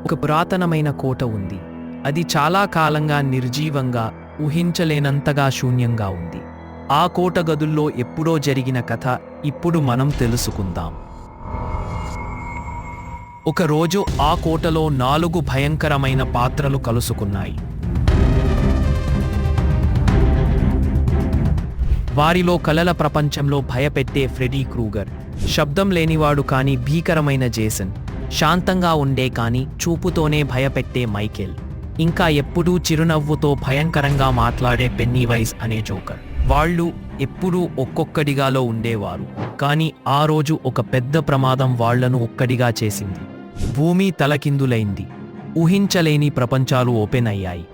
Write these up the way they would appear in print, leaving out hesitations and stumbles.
ఒక పురాతనమైన కోట ఉంది. అది చాలా కాలంగా నిర్జీవంగా, ఊహించలేనంతగా శూన్యంగా ఉంది. ఆ కోట గదుల్లో ఎప్పుడో జరిగిన కథ ఇప్పుడు మనం తెలుసుకుందాం. ఒకరోజు ఆ కోటలో 4 భయంకరమైన పాత్రలు కలుసుకున్నాయి. వారిలో కలల ప్రపంచంలో భయపెట్టే ఫ్రెడీ క్రూగర్, శబ్దం లేనివాడు కాని భీకరమైన జేసన్, శాంతంగా ఉండే కాని చూపుతోనే భయపెట్టే మైకేల్, ఇంకా ఎప్పుడూ చిరునవ్వుతో భయంకరంగా మాట్లాడే పెన్నీవైజ్ అనే జోకర్. వాళ్ళు ఎప్పుడూ ఒక్కొక్కడిగాలో ఉండేవారు. కానీ ఆ రోజు ఒక పెద్ద ప్రమాదం వాళ్లను ఒక్కడిగా చేసింది. భూమి తలకిందులైంది. ఊహించలేని ప్రపంచాలు ఓపెన్ అయ్యాయి.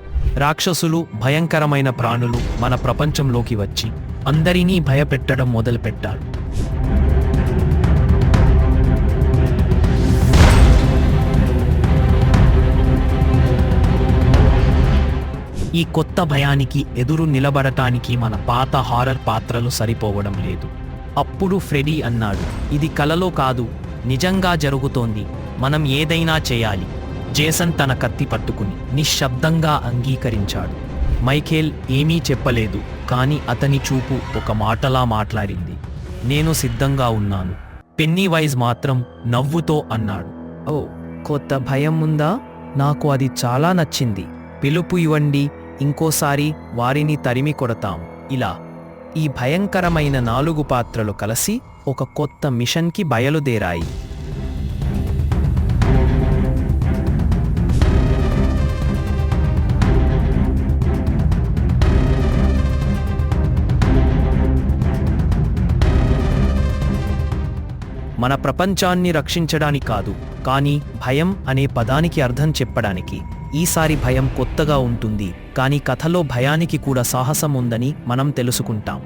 రాక్షసులు, భయంకరమైన ప్రాణులు మన ప్రపంచంలోకి వచ్చి అందరినీ భయపెట్టడం మొదలుపెట్టారు. ఈ కొత్త భయానికి ఎదురు నిలబడటానికి మన పాత హారర్ పాత్రలు సరిపోవడం లేదు. అప్పుడు ఫ్రెడీ అన్నాడు, ఇది కలలో కాదు, నిజంగా జరుగుతోంది. మనం ఏదైనా చేయాలి. జేసన్ తన కత్తి పట్టుకుని నిశ్శబ్దంగా అంగీకరించాడు. మైకేల్ ఏమీ చెప్పలేదు, కానీ అతని చూపు ఒక మాటలా మాట్లాడింది, నేను సిద్ధంగా ఉన్నాను. పెన్నీవైజ్ మాత్రం నవ్వుతో అన్నాడు, ఓ, కొత్త భయం ఉందా? నాకు అది చాలా నచ్చింది. పిలుపు ఇవ్వండి, ఇంకోసారి వారిని తరిమి కొడతాం. ఇలా ఈ భయంకరమైన 4 పాత్రలు కలిసి ఒక కొత్త మిషన్కి బయలుదేరాయి. మన ప్రపంచాన్ని రక్షించడానికి కాదు, కానీ భయం అనే పదానికి అర్థం చెప్పడానికి. ఈసారి భయం కొత్తగా ఉంటుంది, కానీ కథలో భయానికి కూడా సాహసం ఉందని మనం తెలుసుకుంటాం.